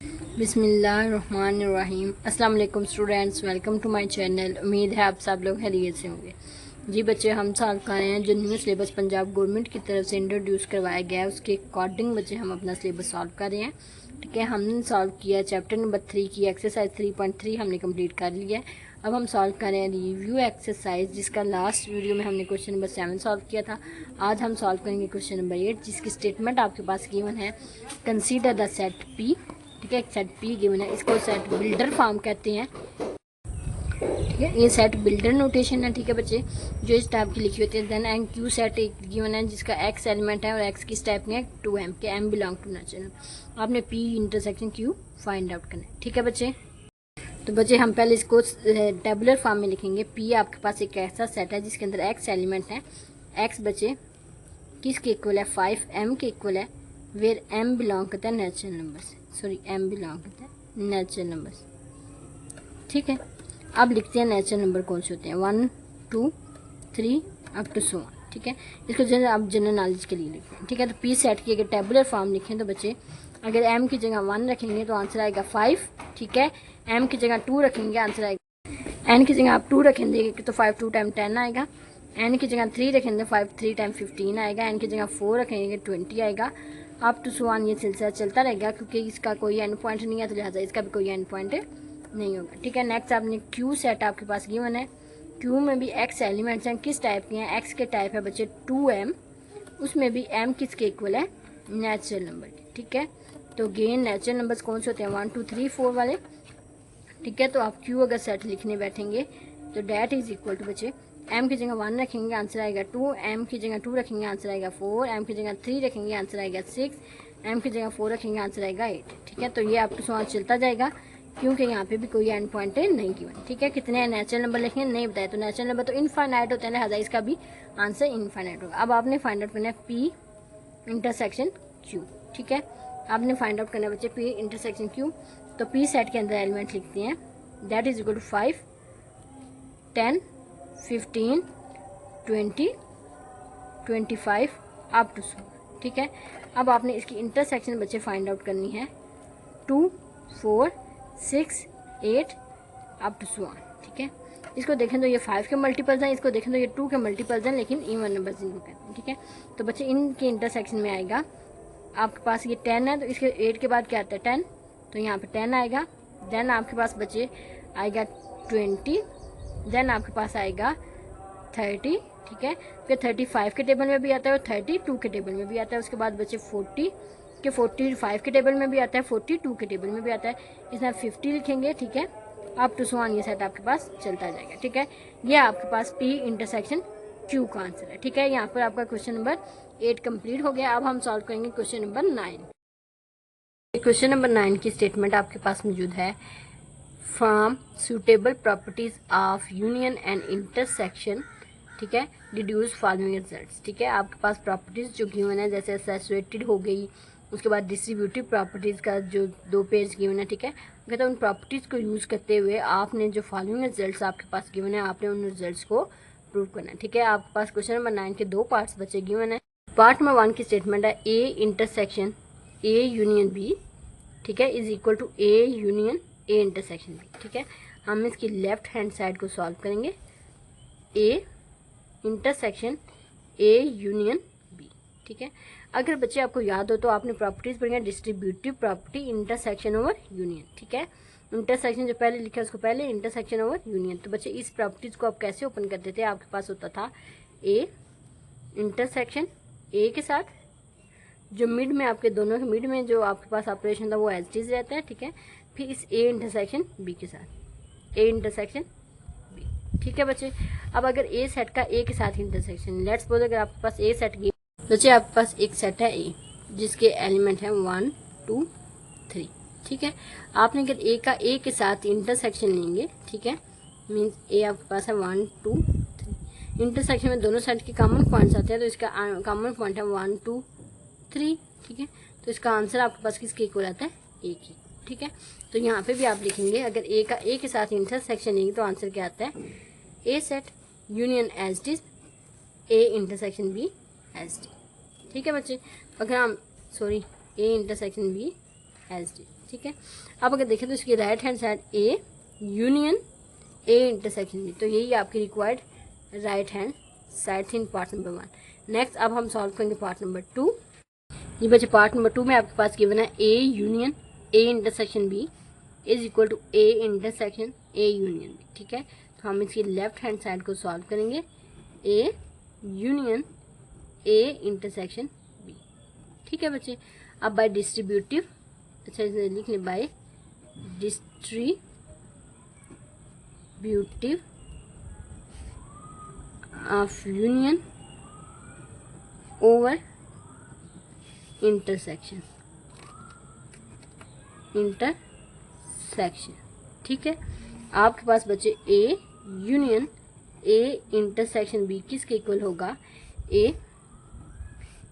बिस्मिल्लाहिर्रहमानिर्रहीम। अस्सलाम वालेकुम students, welcome to my channel. उम्मीद है आप सब लोग खैरियत से होंगे। जी बच्चे, हम सॉल्व कर रहे हैं जो न्यू सिलेबस पंजाब गवर्नमेंट की तरफ से इंट्रोड्यूस करवाया गया है, उसके अकॉर्डिंग बच्चे हम अपना सिलेबस सॉल्व कर रहे हैं। ठीक है, हमने सॉल्व किया चैप्टर नंबर 3 की एक्सरसाइज 3.3 हमने कंप्लीट कर लिया है। अब हम सॉल्व कर रहे हैं रिव्यू एक्सरसाइज, जिसका लास्ट वीडियो में हमने क्वेश्चन नंबर 7 सॉल्व किया था। आज हम सॉल्व करेंगे क्वेश्चन नंबर 8, जिसकी स्टेटमेंट आपके पास गिवन है। Consider the set P. ठीक है, एक सेट पी गिवन है, इसको सेट बिल्डर फॉर्म कहते हैं। ठीक है, ये सेट बिल्डर नोटेशन है। ठीक है बच्चे, जो इस टाइप की लिखी होती है। देन एन क्यू सेट एक गिवन है, जिसका एक्स एलिमेंट है और एक्स की स्टेप में है 2m के m बिलोंग टू नेचुरल। आपने P intersection Q find out करना है। ठीक है बच्चे, तो बच्चे हम पहले इसको टेबुलर फॉर्म में लिखेंगे। पी आपके पास एक ऐसा सेट है जिसके अंदर एक्स एलिमेंट है। एक्स बच्चे किसके इक्वल है? 5m के इक्वल है, वेयर m बिलोंग करता है नेचुरल नंबर से। सॉरी, m बिलोंग करता है नेचुरल नंबर से। ठीक है, अब लिखते हैं नेचुरल नंबर कौन से होते हैं, 1 2 3 अप टू सो। ठीक है, इसको आप जनरल नॉलेज के लिए लिखते हैं। ठीक है, तो पी सेट की अगर टेबुलर फॉर्म लिखें तो बच्चे अगर m की जगह 1 रखेंगे तो आंसर आएगा 5। ठीक है, m की जगह 2 रखेंगे आंसर आएगा, n की जगह आप 2 रखेंगे तो 5 2 टाइम 10 आएगा। n की जगह 3 रखेंगे 5 3 टाइम 15 आएगा। n की जगह 4 रखेंगे 20 आएगा। अप टू सो ऑन ये सिलसिला चलता रहेगा, क्योंकि इसका कोई एंड पॉइंट नहीं है, तो लिहाजा इसका भी कोई एंड पॉइंट नहीं होगा। ठीक है, नेक्स्ट आपने क्यू सेट आपके पास गिवन है। क्यू में भी एक्स एलिमेंट्स हैं, किस टाइप के हैं? एक्स के टाइप है बच्चे 2m, उसमें भी m किसके इक्वल है? नेचुरल नंबर के। ठीक है, तो गेन नेचुरल नंबर्स कौन से होते हैं? 1 2 3 4 वाले। ठीक है, तो आप क्यू अगर सेट लिखने बैठेंगे तो डैट इज इक्वल टू बच्चे m की जगह 1 रखेंगे आंसर आएगा 2, m की जगह 2 रखेंगे आंसर आएगा 4, m की जगह 3 रखेंगे आंसर आएगा 6, m की जगह 4 रखेंगे आंसर आएगा 8। ठीक है, तो ये आपको सवाल चलता जाएगा, क्योंकि यहाँ पे भी कोई एंड पॉइंट नहीं गिवन। ठीक है, कितने नेचुरल नंबर लिखेंगे नहीं बताया, तो नेचुरल नंबर तो इनफाइनाइट होते हैं, लिहाजा इसका भी आंसर इनफाइनाइट होगा। अब आपने फाइंड आउट करना है पी इंटरसेक्शन क्यू। ठीक है, आपने फाइंड आउट करना है बच्चे पी इंटरसेक्शन क्यू। तो पी सेट के अंदर एलिमेंट लिखते हैं, that is equal to 5 10 15 20 25 up to 100। ठीक है, अब आपने इसकी इंटरसेक्शन बच्चे फाइंड आउट करनी है 2 4 6 8 अप टू 1। ठीक है, इसको देखें तो ये 5 के मल्टीपल्स हैं, इसको देखें तो ये 2 के मल्टीपल्स हैं, लेकिन इवन नंबर्स इनको कहते हैं। ठीक है, तो बच्चे इनके इंटरसेक्शन में आएगा आपके पास ये 10 है, तो इसके 8 के बाद क्या आता है 10, तो यहाँ पे 10 आएगा। देन आपके पास बच्चे आएगा 20, देन आपके पास आएगा 30। ठीक है, फिर 35 के टेबल में भी आता है और 32 के टेबल में भी आता है। उसके बाद बच्चे 40 के 45 के टेबल में भी आता है, 42 के टेबल में भी आता है। इसमें 50 लिखेंगे। ठीक है, अप टू सो ऑन ये सेट आपके पास चलता जाएगा। ठीक है, ये आपके पास पी इंटरसेक्शन क्यू का आंसर है। ठीक है, यहाँ पर आपका क्वेश्चन नंबर 8 कंप्लीट हो गया। अब हम सॉल्व करेंगे क्वेश्चन नंबर 9। क्वेश्चन नंबर 9 की स्टेटमेंट आपके पास मौजूद है, from suitable properties of union and intersection. ठीक है, डिड्यूस फॉलोइंग रिजल्ट्स। ठीक है, आपके पास प्रॉपर्टीज जो गिवन है, जैसे सैचुरेटेड हो गई, उसके बाद डिस्ट्रीब्यूटिव प्रॉपर्टीज का जो 2 पेज गिवन है। ठीक है, कहते हैं उन प्रॉपर्टीज को यूज करते हुए आपने जो फॉलोइंग रिजल्ट्स आपके पास गिवन है, आपने उन रिजल्ट्स को प्रूव करना है। ठीक है, आपके पास क्वेश्चन नंबर 9 के 2 पार्ट्स बचे गिवन है। पार्ट नंबर 1 की स्टेटमेंट है A intersection A union B, ठीक है, is equal to A union A intersection B. ठीक है, हम इसकी लेफ्ट हैंड साइड को सॉल्व करेंगे, A intersection A union B. ठीक है, अगर बच्चे आपको याद हो तो आपने प्रॉपर्टीज पढ़ी है, distributive property, intersection over union. ठीक है, इंटरसेक्शन जो पहले लिखा है उसको पहले, इंटरसेक्शन ओवर यूनियन। तो बच्चे इस प्रॉपर्टीज को आप कैसे ओपन करते थे? आपके पास होता था ए इंटरसेक्शन ए के साथ, जो मिड में आपके दोनों के मिड में जो आपके पास ऑपरेशन था वो एज इट इज रहता है। ठीक है, फिर इस ए इंटरसेक्शन बी के साथ, ए इंटरसेक्शन बी। ठीक है बच्चे, अब अगर ए सेट का ए के साथ इंटरसेक्शन, लेट्स सपोज अगर आपके पास ए सेट की बच्चे आपके पास एक सेट है ए, जिसके एलिमेंट है 1 2 3। ठीक है, आपने अगर ए का ए के साथ इंटरसेक्शन लेंगे, ठीक है, मीन्स ए आपके पास है 1 2 3, इंटरसेक्शन में दोनों साइड के कॉमन पॉइंट्स आते हैं, तो इसका कॉमन पॉइंट है 1 2 3। ठीक है, तो इसका आंसर आपके पास किसके इक्वल आता है? ए की। ठीक है, तो यहाँ पे भी आप लिखेंगे अगर ए का ए के साथ इंटरसेक्शन लेंगे तो आंसर क्या आता है? A set union as it is A intersection B as D. ठीक है बच्चे, अगर हम A intersection B as D. ठीक है। अब अगर देखें तो इसकी right hand side A union A intersection B, तो यही आपकी रिक्वायर्ड राइट हैंड साइड थी इन पार्ट नंबर 1। नेक्स्ट अब हम सॉल्व करेंगे पार्ट नंबर 2। ये बच्चे पार्ट नंबर 2 में आपके पास गिवन है A union A intersection B is equal to A intersection A union B, ठीक है। तो हम इसकी लेफ्ट हैंड साइड को सॉल्व करेंगे, A union A intersection B, ठीक है बच्चे। अब बाय डिस्ट्रीब्यूटिव, अच्छा इसे लिख लें, by distributive of union over intersection, ठीक है। आपके पास बच्चे A union A intersection B किसके इक्वल होगा, ए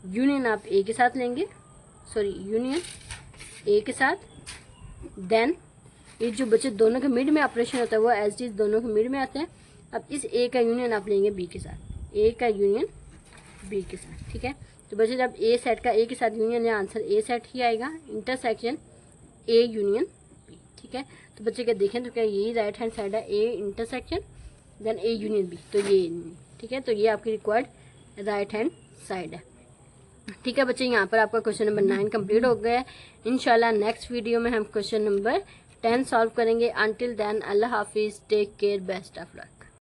यूनियन आप ए के साथ लेंगे, सॉरी यूनियन ए के साथ, देन ये जो बच्चे दोनों के मिड में ऑपरेशन होता है वो एज इज दोनों के मिड में आते हैं। अब इस ए का यूनियन आप लेंगे बी के साथ, ए का यूनियन बी के साथ, ठीक है। तो बच्चे जब ए सेट का ए के साथ यूनियन या आंसर ए सेट ही आएगा, इंटरसेक्शन ए यूनियन बी, ठीक है। तो बच्चे क्या देखें तो क्या यही राइट हैंड साइड है, A intersection then A union B, तो ये ठीक है। तो ये आपकी रिक्वायर्ड राइट हैंड साइड है, ठीक है बच्चे। यहाँ पर आपका क्वेश्चन नंबर 9 कंप्लीट हो गया है। इंशाल्लाह नेक्स्ट वीडियो में हम क्वेश्चन नंबर 10 सॉल्व करेंगे। अंटिल देन अल्लाह हाफिज़, take care, best of luck.